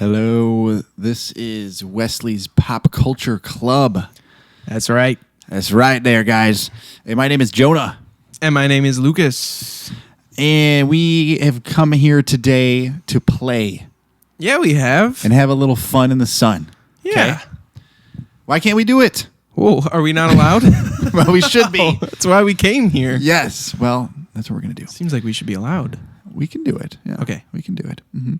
Hello, this is Wesley's Pop Culture Club. That's right. That's right there, guys. Hey, my name is Jonah. And my name is Lucas. And we have come here today to play. Yeah, we have. And have a little fun in the sun. Yeah. Okay? Why can't we do it? Whoa, are we not allowed? Well, we should be. That's why we came here. Yes. Well, that's what we're going to do. Seems like we should be allowed. We can do it. Yeah. Okay. We can do it. Mm-hmm.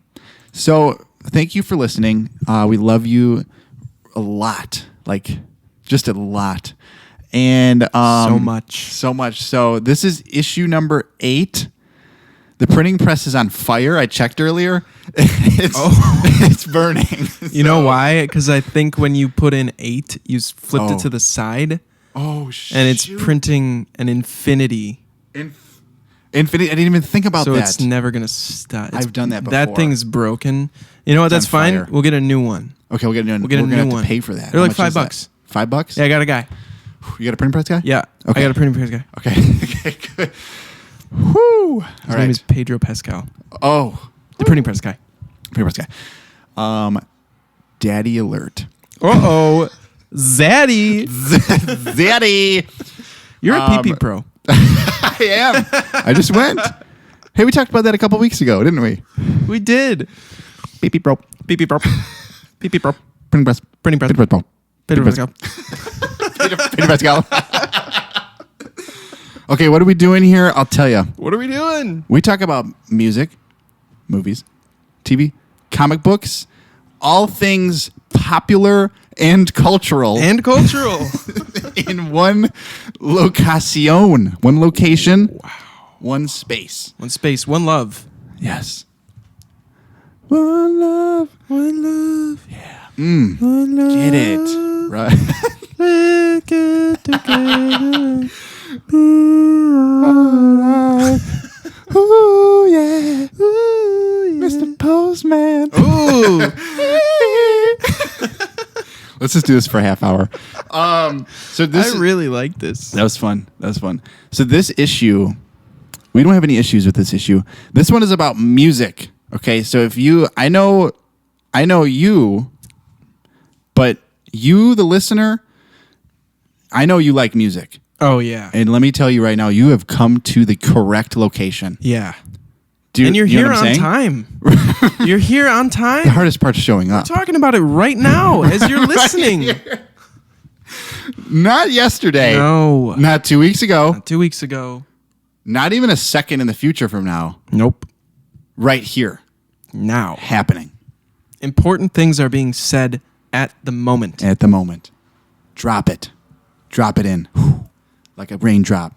So, thank you for listening. We love you a lot. Like, just a lot. And so much. So much. So, this is issue number 8. The printing press is on fire. I checked earlier. It's burning. You know why? Because I think when you put in 8, you flipped it to the side. Oh, shit. And it's printing an infinity. Infinity. I didn't even think about that. So it's never going to stop. I've done that before. That thing's broken. You know what? That's fine. Fire. We'll get a new one. Okay, we'll get a new one. We'll get a new one. one. To pay for that. They're How like much is $5. that? $5? Yeah, I got a guy. You got a printing press guy? Yeah. Okay. I got a printing press guy. Okay. Okay, good. Whoo. His name is Pedro Pascal. Oh. The printing press guy. Printing press guy. Daddy alert. Uh-oh. Zaddy. Zaddy. You're a PP pro. I am. I just went. Hey, we talked about that a couple weeks ago, didn't we? We did. PP pro. PP pro. PP pro. Printing press. Printing press. Printing press pro. Pedro Pascal. Printing press Pascal. Okay, what are we doing here? I'll tell you. What are we doing? We talk about music, movies, TV, comic books, all things popular and cultural. And cultural. In one location. One location. Wow. One space. One space. One love. Yes. One love. One love. Yeah. One love. Get it. Right. Let's get together. Ooh, yeah. Ooh, yeah. Mr. Postman. Ooh. Let's just do this for a half hour. So this I really like this. That was fun. So this issue, we don't have any issues with this issue. This one is about music. Okay, so if you, I know you, but you, the listener, I know you like music. Oh, yeah. And let me tell you right now, you have come to the correct location. Yeah. And you're here on time. You're here on time. The hardest part's showing up. We're talking about it right now as you're listening. Not yesterday. No. Not 2 weeks ago. Not 2 weeks ago. Not even a second in the future from now. Nope. Right here. Now. Happening. Important things are being said at the moment. At the moment. Drop it. Drop it in. Like a raindrop.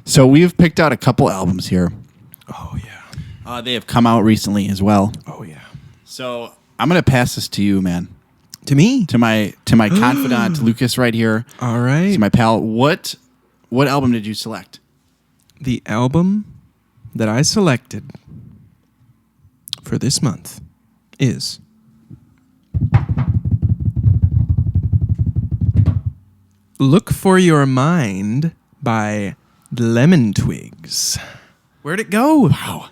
So we've picked out a couple albums here. Oh, yeah. They have come out recently as well. Oh, yeah. So I'm going to pass this to you, man. To me? To my confidant, Lucas, right here. All right. To my pal. What album did you select? The album that I selected for this month is Look for Your Mind by Lemon Twigs. Where'd it go? Wow.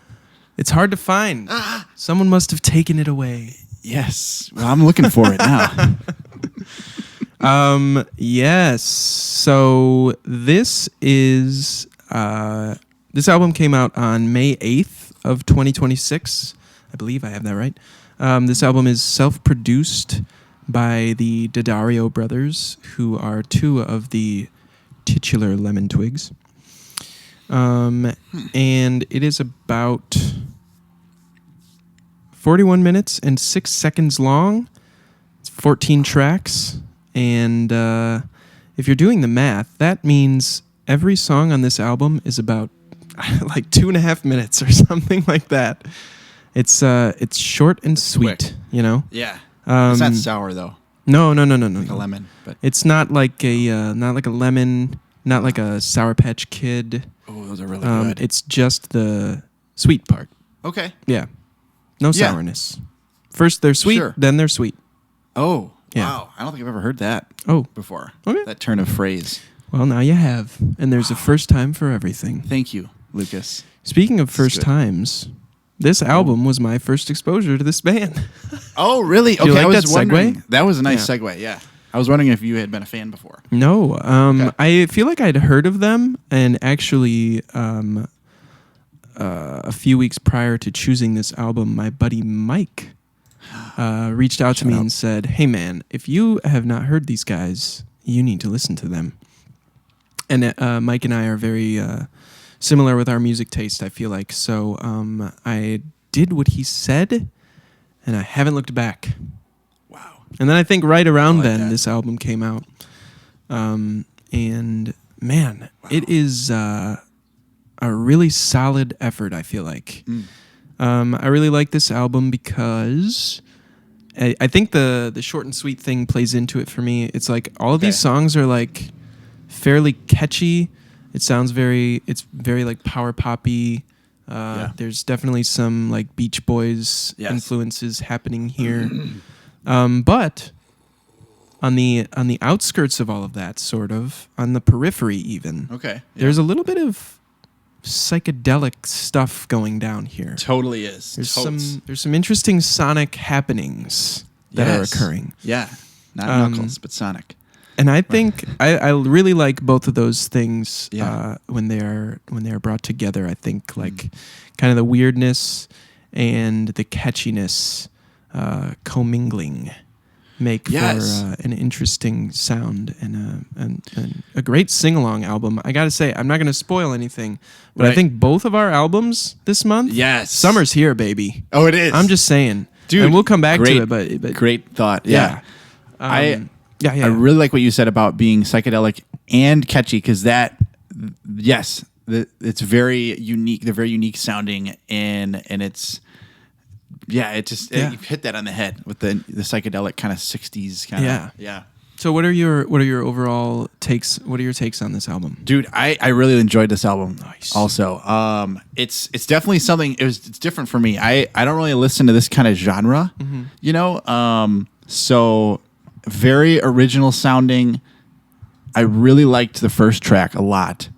It's hard to find. Someone must have taken it away. Yes. Well, I'm looking for it now. Yes. So this is this album came out on May 8th of 2026. I believe I have that right. This album is self-produced by the Daddario brothers, who are two of the titular Lemon Twigs. And it is about 41 minutes and 6 seconds long. It's 14 tracks. And if you're doing the math, that means every song on this album is about like 2.5 minutes or something like that. It's short and sweet, quick. You know? Yeah. It's not sour though. No. Like a lemon, but it's not like a lemon, not like a Sour Patch Kid. Oh, those are really good. It's just the sweet part. Okay. Yeah. No sourness. First they're sweet, then they're sweet. Oh, yeah. Wow. I don't think I've ever heard that before. Okay. That turn of phrase. Well, now you have. And there's a first time for everything. Thank you, Lucas. Speaking of first times, This album was my first exposure to this band. Oh, really? Do you Okay, I like was that wondering. segue? That was a nice Yeah. segue. Yeah, I was wondering if you had been a fan before. No, Okay. I feel like I'd heard of them, and actually, a few weeks prior to choosing this album, my buddy Mike reached out to Shout me out. and said, "Hey, man, if you have not heard these guys, you need to listen to them." And Mike and I are very similar with our music taste, I feel like. So I did what he said, and I haven't looked back. Wow. And then I think right around like then, that. this album came out. And man, it is a really solid effort, I feel like. I really like this album because I think the short and sweet thing plays into it for me. It's like all of these songs are like fairly catchy. It's very like power poppy. There's definitely some like Beach Boys influences happening here. But on the outskirts of all of that, sort of on the periphery, even there's a little bit of psychedelic stuff going down here. Totally is. There's some interesting sonic happenings that are occurring. Yeah, not Knuckles, but Sonic. And I think I really like both of those things Yeah. when they are brought together. I think like kind of the weirdness and the catchiness commingling make for an interesting sound and a great sing-along album. I gotta say, I'm not gonna spoil anything, but I think both of our albums this month, summer's here, baby. Oh, it is. I'm just saying, dude. And we'll come back to it, but great thought. yeah. I really like what you said about being psychedelic and catchy because it's very unique. They're very unique sounding, and it's you hit that on the head with the psychedelic kind of 60s kind of yeah. So what are your overall takes? What are your takes on this album? Dude, I really enjoyed this album. Nice. Also, it's definitely something. It's different for me. I don't really listen to this kind of genre, you know. So very original sounding. I really liked the first track a lot.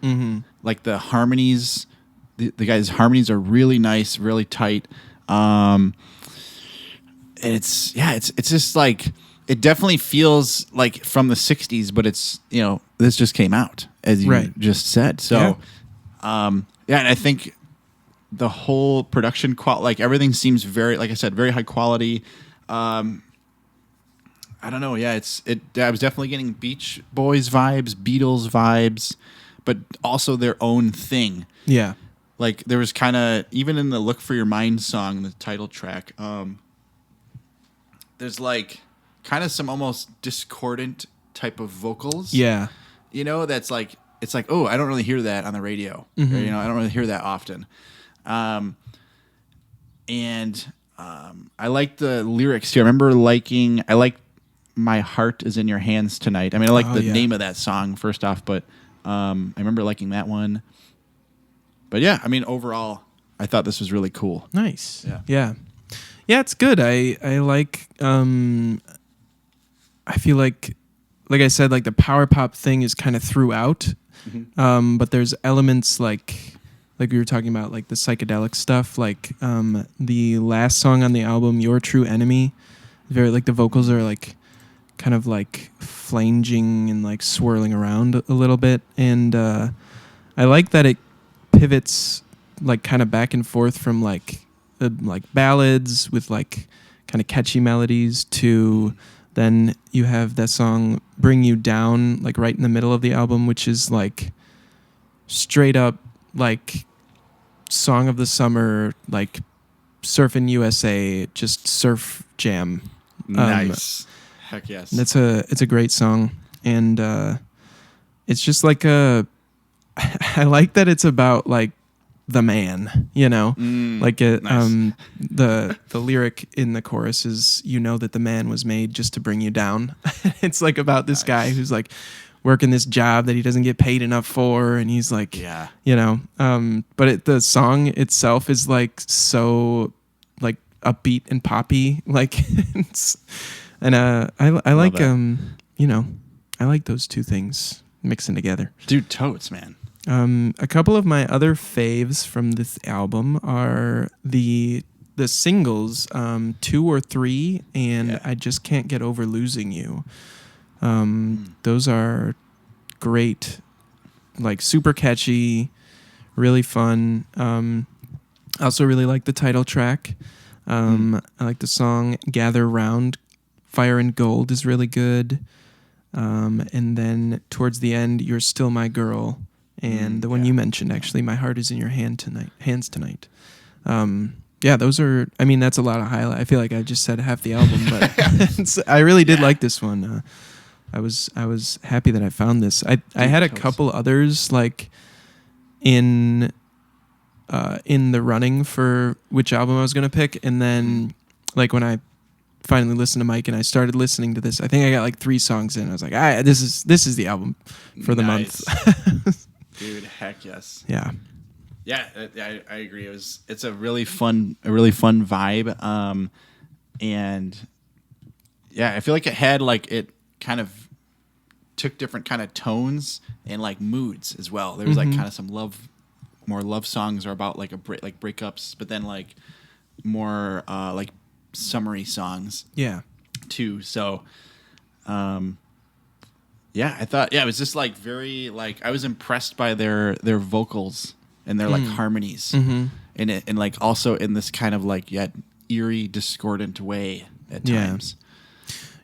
Like the harmonies, the guys' harmonies are really nice, really tight. And it's just like. It definitely feels like from the 60s, but it's, you know, this just came out, as you just said. So, and I think the whole production quality, like everything seems very, like I said, very high quality. I don't know. Yeah, I was definitely getting Beach Boys vibes, Beatles vibes, but also their own thing. Yeah. Like there was kind of, even in the Look for Your Mind song, the title track, there's like, kind of some almost discordant type of vocals. Yeah. You know, that's like, it's like, oh, I don't really hear that on the radio. Or, you know, I don't really hear that often. I like the lyrics too. I like My Heart Is in Your Hands Tonight. I mean, I like the name of that song first off, but I remember liking that one. But yeah, I mean, overall, I thought this was really cool. Nice. Yeah, it's good. I like, I feel like I said, like the power pop thing is kind of throughout, but there's elements like we were talking about, like the psychedelic stuff, like the last song on the album, Your True Enemy, very like the vocals are like kind of like flanging and like swirling around a little bit, and I like that it pivots like kind of back and forth from like ballads with like kind of catchy melodies to then you have that song Bring You Down, like right in the middle of the album, which is like straight up like song of the summer, like Surfin' USA, just surf jam. Nice. Heck yes. It's a great song. And it's just like I like that it's about like the man, you know, like it, nice. The lyric in the chorus is, you know, that the man was made just to bring you down. It's like about this guy who's like working this job that he doesn't get paid enough for. And he's like, you know, but the song itself is like, so like upbeat and poppy, like, and I like, you know, I like those two things mixing together. Dude, totes, man. A couple of my other faves from this album are the singles, 2 or 3, and Yeah. I Just Can't Get Over Losing You. Those are great, like super catchy, really fun. I also really like the title track. I like the song Gather Round. Fire and Gold is really good. And then towards the end, You're Still My Girl. And the one you mentioned, actually, My Heart Is in Your Hands Tonight. Yeah, those are, I mean, that's a lot of highlight. I feel like I just said half the album, but I really did like this one. I was happy that I found this. I had a couple others like in the running for which album I was gonna pick, and then like when I finally listened to Mike and I started listening to this, I think I got like 3 songs in. I was like, this is the album for the month. Dude, heck yes. Yeah. Yeah, I agree. It's a really fun vibe. And yeah, I feel like it kind of took different kind of tones and like moods as well. There was like kind of some more love songs are about like like breakups, but then like more like summery songs. Yeah. Too. So, yeah, I thought it was just like very like I was impressed by their vocals and their like harmonies in it, and like also in this kind of like eerie, discordant way at times.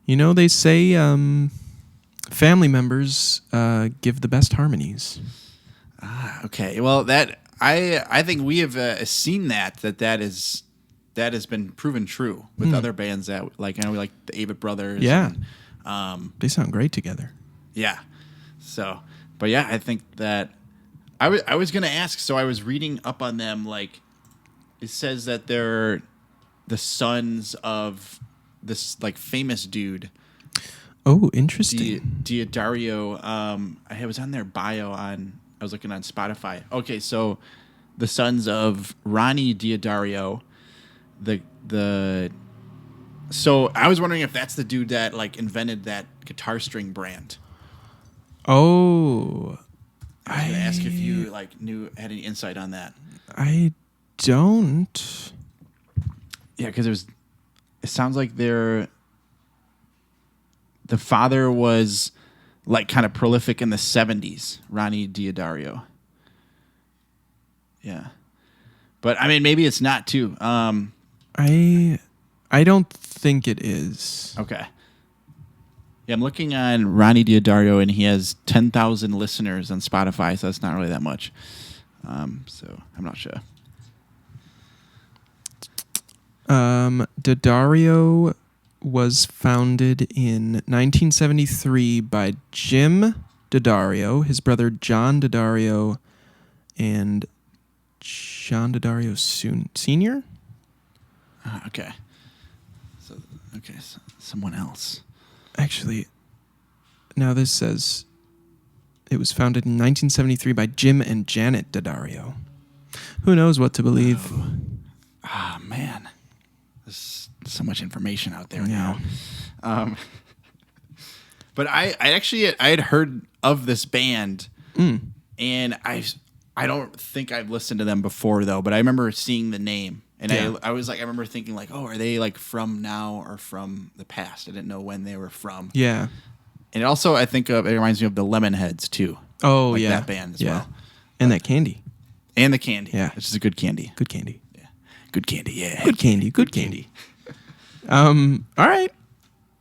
You know, they say family members give the best harmonies. Okay, well that I think we have seen that has been proven true with other bands that like I know like the Avett Brothers. Yeah, and, they sound great together. Yeah, so but yeah, I think that I was gonna ask. So I was reading up on them. Like it says that they're the sons of this like famous dude. Oh, interesting. Diodario. I was on their bio on. I was looking on Spotify. Okay, so the sons of Ronnie Diodario, So I was wondering if that's the dude that like invented that guitar string brand. Oh, I was gonna ask if you like had any insight on that. I don't. Yeah, because it sounds like the father was like kind of prolific in the 70s, Ronnie Diodario. Yeah. But I mean maybe it's not too. I don't think it is. Okay. Yeah, I'm looking on Ronnie Diodario and he has 10,000 listeners on Spotify, so that's not really that much. So I'm not sure. Diodario was founded in 1973 by Jim Diodario, his brother John Diodario, and John Diodario Sr. Okay. So someone else. Actually, now this says it was founded in 1973 by Jim and Janet Diodario. Who knows what to believe? Ah, man. There's so much information out there Yeah. now. But I had heard of this band, and I don't think I've listened to them before though. But I remember seeing the name, and I was like, I remember thinking like, oh, are they like from now or from the past? I didn't know when they were from. Yeah. And also, I think it reminds me of the Lemonheads too. Oh, like yeah. that band as well, And that candy. and the candy. Yeah. Which is a good candy. Good candy. Good candy. Yeah. Good candy. Good candy. All right.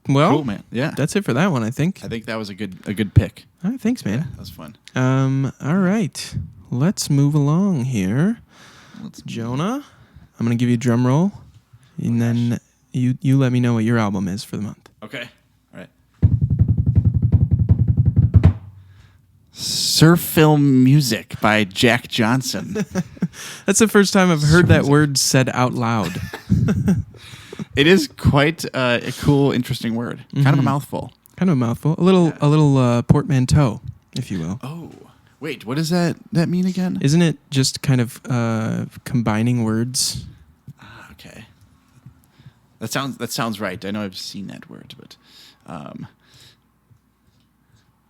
Well, Cool, man. Yeah. that's it for that one, I think. I think that was a good pick. All right, thanks, man. That was fun. All right. Let's move along here. Jonah, I'm going to give you a drum roll, and then you let me know what your album is for the month. Okay. All right. Surf Film Music by Jack Johnson. That's the first time I've heard that word said out loud. It is quite a cool, interesting word. Kind of a mouthful. Kind of a mouthful. A little portmanteau, if you will. Oh, wait. What does that mean again? Isn't it just kind of combining words? Okay. That sounds right. I know I've seen that word, but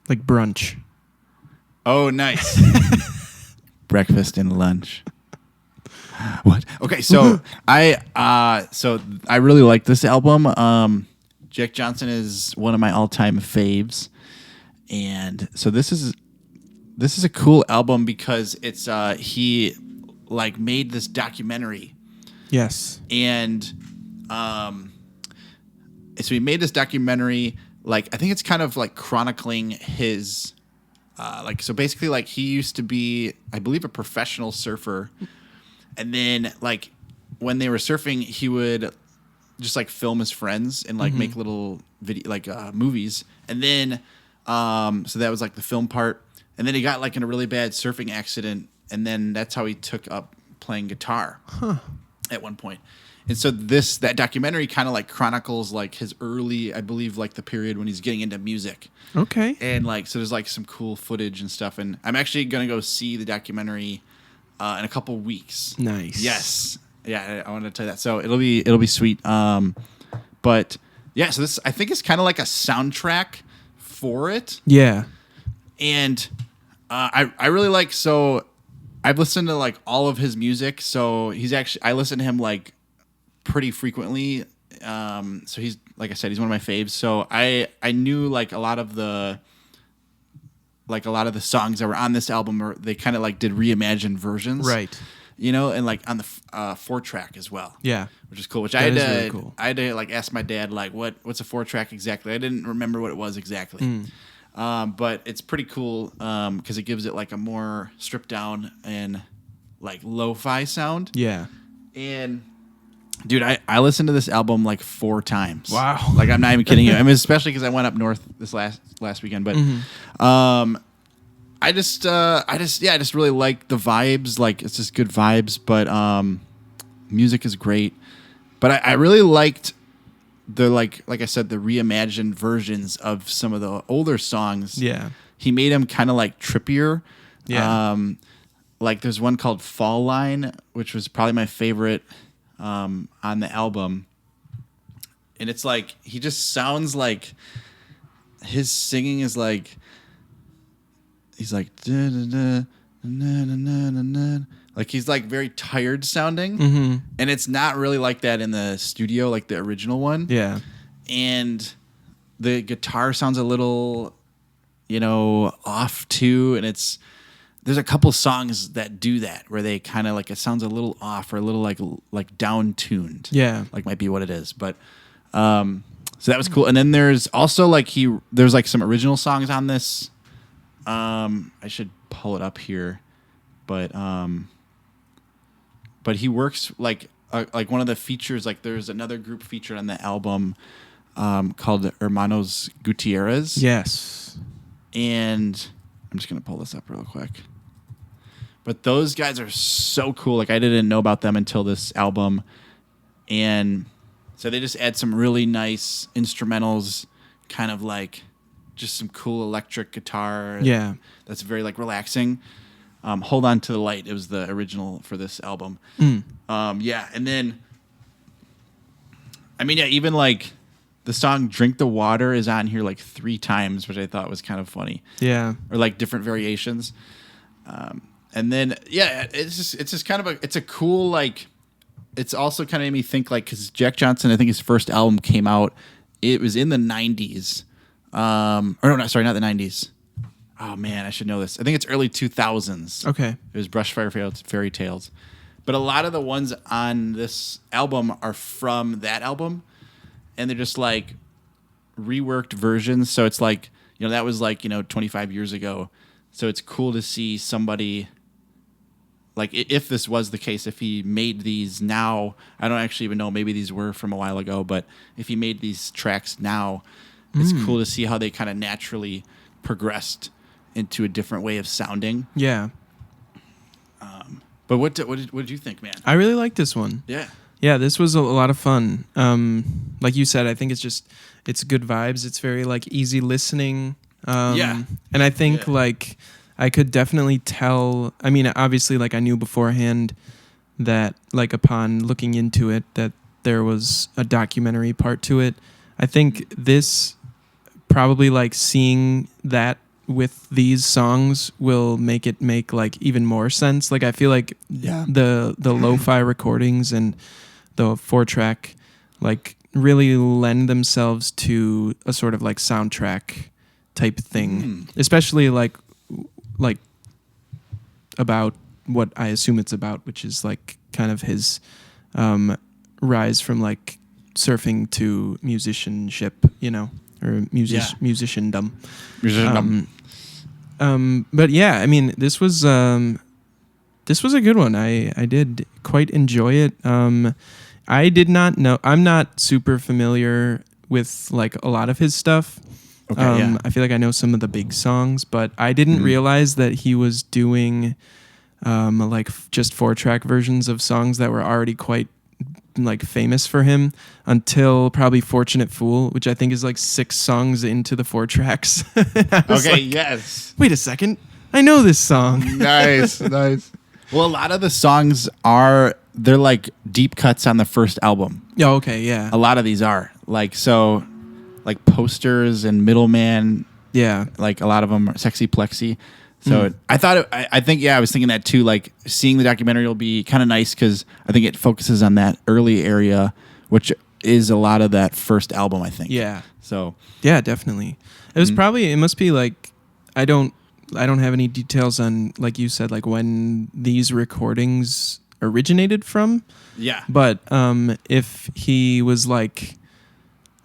Like brunch. Oh, nice. Breakfast and lunch. What? Okay, so I really like this album. Jack Johnson is one of my all-time faves, and so this is a cool album because it's he like made this documentary. Yes. And so he made this documentary, like I think it's kind of like chronicling his like, so basically like he used to be, I believe, a professional surfer, and then like when they were surfing he would just like film his friends and like make little video like movies, and then so that was like the film part, and then he got like in a really bad surfing accident, and then that's how he took up playing guitar at one point. And so that documentary kind of like chronicles like his early, I believe, like the period when he's getting into music. Okay. And like, so there's like some cool footage and stuff. And I'm actually going to go see the documentary in a couple weeks. Nice. Yes. Yeah, I wanted to tell you that. So it'll be sweet. But yeah, so this, I think, is kind of like a soundtrack for it. Yeah. And I really like, so I've listened to like all of his music. So I listen to him like pretty frequently. So he's, like I said, he's one of my faves. So I knew like a lot of the songs that were on this album, or they kind of like did reimagined versions. Right. You know, and like on the 4-track as well. Yeah. Which is cool. Which That is really cool. I had to like ask my dad like what's a 4-track exactly. I didn't remember what it was exactly. But it's pretty cool because it gives it like a more stripped down and like lo-fi sound. Yeah. And dude, I listened to this album like 4 times. Wow. Like, I'm not even kidding you. I mean, especially because I went up north this last weekend. But I just really like the vibes. Like, it's just good vibes. But music is great. But I really liked the like I said, the reimagined versions of some of the older songs. Yeah. He made them kind of like trippier. Yeah. Like there's one called Fall Line, which was probably my favorite on the album. And it's like he just sounds like his singing is like he's like da, da, da, na, na, na, na, na. Like he's like very tired sounding, and it's not really like that in the studio, like the original one. Yeah. And the guitar sounds a little, off too. And there's a couple songs that do that where they kind of like, it sounds a little off or a little like down tuned. Yeah. Like might be what it is. But so that was cool. And then there's also like there's like some original songs on this. I should pull it up here, but he works like one of the features, like there's another group featured on the album called Hermanos Gutierrez. Yes. And I'm just going to pull this up real quick. But those guys are so cool. Like I didn't know about them until this album. And so they just add some really nice instrumentals, kind of like just some cool electric guitar. Yeah. That's very like relaxing. Hold On to the Light. It was the original for this album. Yeah. And then, I mean, yeah, even like the song Drink the Water is on here like 3 times, which I thought was kind of funny. Yeah. Or like different variations. And then, yeah, it's just kind of it's a cool, like, it's also kind of made me think like, because Jack Johnson, I think his first album came out, it was in the 90s. Or no, not the 90s. Oh man, I should know this. I think it's early 2000s. Okay. It was Brushfire Fairy Tales. But a lot of the ones on this album are from that album, and they're just like reworked versions. So it's like, that was like, 25 years ago. So it's cool to see somebody, like if this was the case, if he made these now, I don't actually even know, maybe these were from a while ago, but if he made these tracks now, it's cool to see how they kind of naturally progressed into a different way of sounding. Yeah. But what did you think, man? I really like this one. Yeah. Yeah, this was a lot of fun. Like you said, I think it's good vibes. It's very like easy listening. Yeah. And I think like I could definitely tell, I mean, obviously like I knew beforehand that like upon looking into it that there was a documentary part to it. I think this probably like seeing that with these songs will make it make like even more sense. Like I feel like the lo-fi recordings and the 4-track like really lend themselves to a sort of like soundtrack type thing, especially like about what I assume it's about, which is like kind of his rise from like surfing to musicianship, you know, or musiciandom. But yeah, I mean, this was a good one. I did quite enjoy it. I did not know. I'm not super familiar with like a lot of his stuff. Okay, I feel like I know some of the big songs, but I didn't realize that he was doing just 4-track versions of songs that were already quite like famous for him until probably Fortunate Fool, which I think is like 6 songs into the 4 tracks. Okay, yes. Wait a second. I know this song. Nice. Well, a lot of the songs they're like deep cuts on the first album. Oh, okay, yeah. A lot of these are like Posters and Middleman. Yeah. Like a lot of them are Sexy Plexi. So I thought, I think, I was thinking that too. Like seeing the documentary will be kind of nice because I think it focuses on that early area, which is a lot of that first album, I think. Yeah. So yeah, definitely. It was it must be like, I don't have any details on, like you said, like when these recordings originated from. Yeah. But if he was like,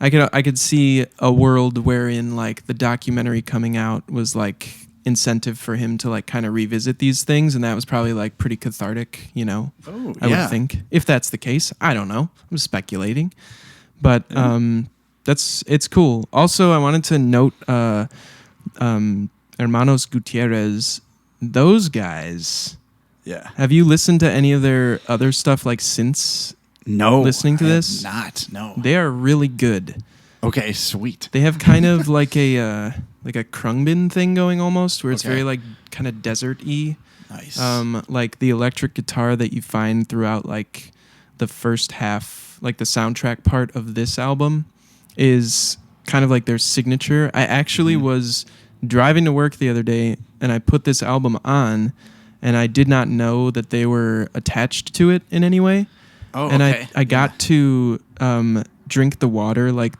I could see a world wherein like the documentary coming out was like incentive for him to like kind of revisit these things, and that was probably like pretty cathartic, you know. I would think, if that's the case. I don't know, I'm speculating, but it's cool. Also, I wanted to note Hermanos Gutierrez, those guys. Yeah. Have you listened to any of their other stuff like since listening to this? No. They are really good. Okay, sweet. They have kind of like a Krungbin thing going almost, where it's very like kind of desert-y. Nice. Like the electric guitar that you find throughout like the first half, like the soundtrack part of this album, is kind of like their signature. I actually was driving to work the other day and I put this album on, and I did not know that they were attached to it in any way. Oh, and okay. I got to Drink the Water, like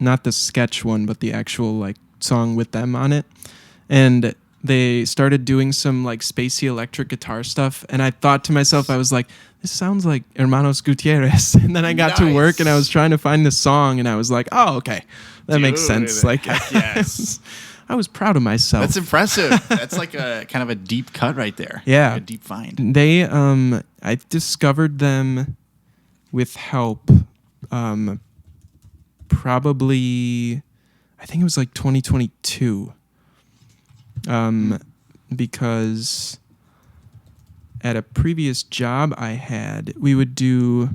not the sketch one, but the actual like song with them on it. And they started doing some like spacey electric guitar stuff. And I thought to myself, I was like, this sounds like Hermanos Gutierrez. And then I got to work and I was trying to find the song, and I was like, oh, okay, that makes sense. Like, yes. I was proud of myself. That's impressive. That's like a kind of a deep cut right there. Yeah. Like a deep find. They, I discovered them with help, probably, I think it was like 2022, because at a previous job I had, we would do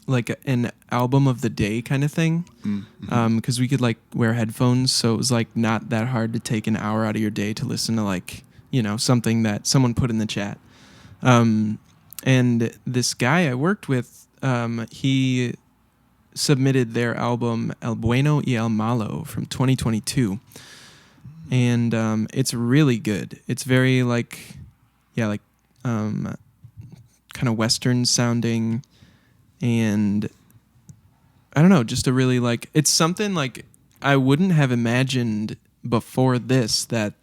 like an album of the day kind of thing, because we could like wear headphones, so it was like not that hard to take an hour out of your day to listen to like, you know, something that someone put in the chat. And this guy I worked with, he submitted their album El Bueno y El Malo from 2022, and it's really good. It's very like, kind of Western sounding, and I don't know, just a really like, it's something like I wouldn't have imagined before this that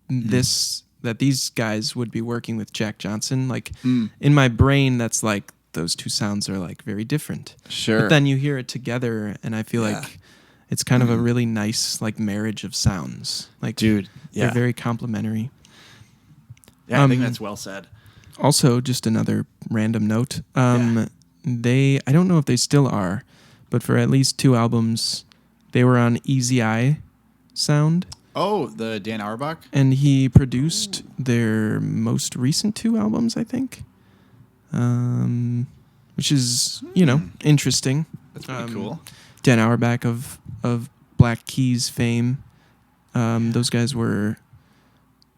these guys would be working with Jack Johnson. Like in my brain, that's like, those two sounds are like very different. Sure. But then you hear it together, and I feel like it's kind of a really nice like marriage of sounds. Like, dude, they're very complementary. Yeah, I think that's well said. Also, just another random note. They, I don't know if they still are, but for at least 2 albums, they were on Easy Eye Sound. Oh, the Dan Auerbach? And he produced their most recent 2 albums, I think. Which is, you know, interesting. That's pretty cool. Dan Auerbach of Black Keys fame. Those guys were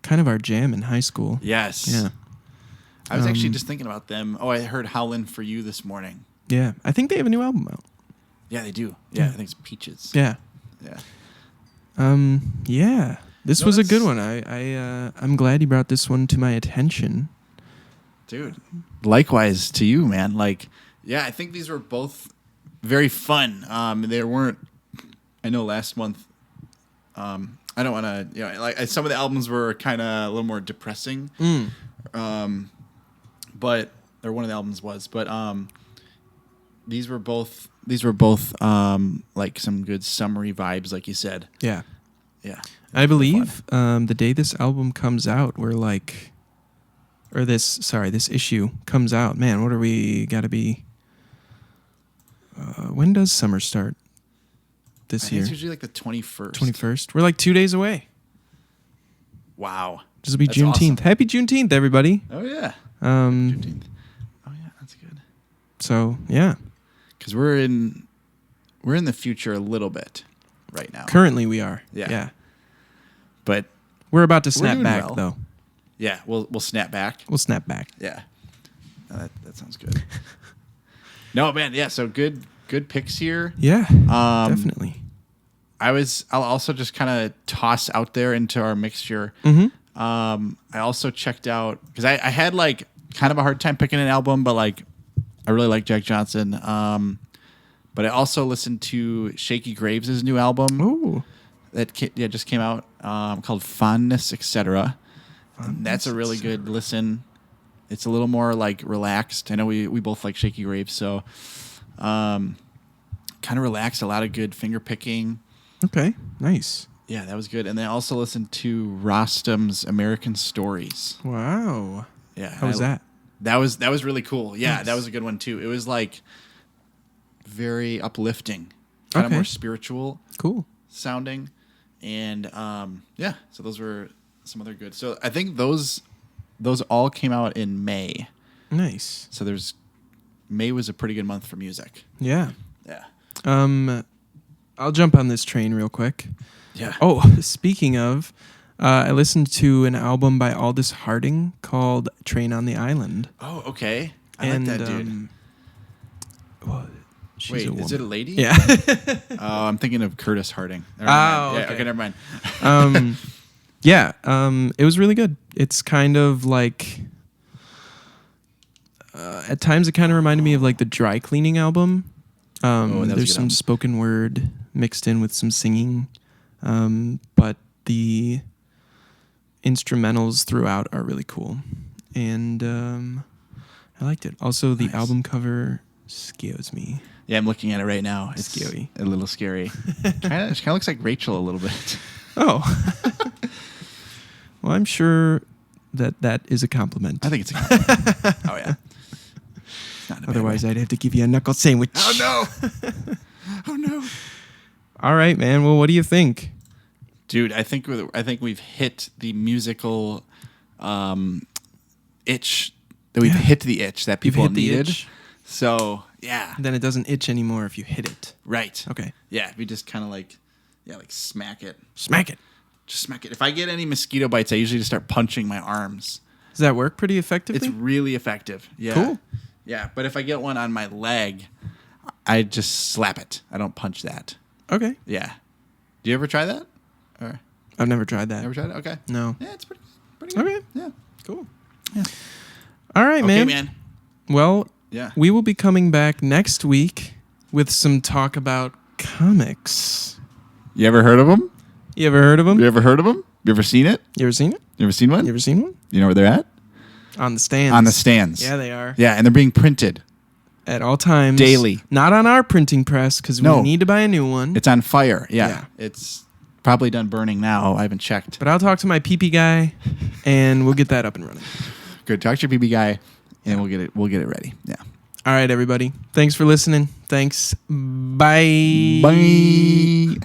kind of our jam in high school. Yes. Yeah. I was actually just thinking about them. Oh, I heard Howlin' For You this morning. Yeah. I think they have a new album out. Yeah, they do. Yeah, I think it's Peaches. Yeah. Yeah. Yeah. This No, was a that's- good one. I'm glad you brought this one to my attention. Dude, likewise to you, man. Like, yeah, I think these were both very fun. They weren't. I know last month. I don't want to. You know, like some of the albums were kind of a little more depressing. But or one of the albums was, but these were both like some good summery vibes, like you said. Yeah. Yeah, I believe the day this album comes out, we're like, or this issue comes out. Man, what are we got to be? When does summer start I this think year? it's usually like the 21st. 21st. We're like 2 days away. Wow. This will be That's Juneteenth. awesome. Happy Juneteenth, everybody. Oh yeah. 'Cause 15th. Oh yeah, that's good. So yeah, Because we're in the future a little bit right now. currently we are. Yeah. Yeah. But We're about to snap doing back well. though. yeah, we'll snap back. We'll snap back. Yeah. No, that sounds good. No, man. Yeah. So good picks here. Yeah. Definitely. Definitely. I'll also just kind of toss out there into our mixture. Mm-hmm. I also checked out because I had like kind of a hard time picking an album, but like I really like Jack Johnson. But I also listened to Shaky Graves' new album Ooh. that just came out called Fondness, Etc. And that's a really Etc. good listen. It's a little more like relaxed. I know we both like Shaky Graves, so kind of relaxed. A lot of good finger picking. Okay. Nice. Yeah, that was good. And then I also listened to Rostam's American Stories. Wow. Yeah, How was that? That was really cool. Yeah, Nice. that was a good one too. It was like very uplifting, kind of Okay. more spiritual Cool. sounding, and yeah. So those were some other good. So I think those all came out in May. Nice. So May was a pretty good month for music. Yeah. Yeah. I'll jump on this train real quick. Yeah. Oh, speaking of, I listened to an album by Aldous Harding called "Train on the Island." Oh, okay. I like that dude. Well, she's Wait, a woman. is it a lady? Yeah. Oh, I'm thinking of Curtis Harding. Never Oh, mind. Yeah, okay. okay, never mind. Yeah. It was really good. It's kind of like, at times it kind of reminded me of like the Dry Cleaning album. that was a good There's some album. spoken word mixed in with some singing, but the instrumentals throughout are really cool, and I liked it. Also, the Nice. album cover scares me. Yeah, I'm looking at it right now. It's Scary. a little scary. She kind of looks like Rachel a little bit. Oh, well, I'm sure that is a compliment. I think it's a compliment. Oh yeah. It's not in a bad Otherwise, way. I'd have to give you a knuckle sandwich. Oh no. Oh no. All right, man. Well, what do you think? Dude, I think we've hit the musical itch that we've hit the itch that You've people hit the needed. itch. So yeah, Then it doesn't itch anymore if you hit it. right. Okay. Yeah, we just kind of like smack it. Smack it. Just smack it. If I get any mosquito bites, I usually just start punching my arms. Does that work pretty effectively? It's really effective. Yeah. Cool. Yeah, but if I get one on my leg, I just slap it. I don't punch that. Okay. Yeah. Do you ever try that? Or I've never tried that. never tried it? Okay. No. Yeah, it's pretty good. Okay. Yeah. Cool. Yeah. All right, Okay, man. man. Well, Yeah. we will be coming back next week with some talk about comics. You ever heard of them? You ever heard of them? You ever heard of them? You ever seen it? You ever seen it? You ever seen one? You ever seen one? You know where they're at? On the stands. On the stands. Yeah, they are. Yeah, and they're being printed. At all times. Daily. Not on our printing press because we No. need to buy a new one. It's on fire. Yeah. Yeah. It's probably done burning now. I haven't checked. But I'll talk to my PP guy and we'll get that up and running. Good. Talk to your BB guy, and we'll get it ready. Yeah. All right, everybody. Thanks for listening. Thanks. Bye. Bye.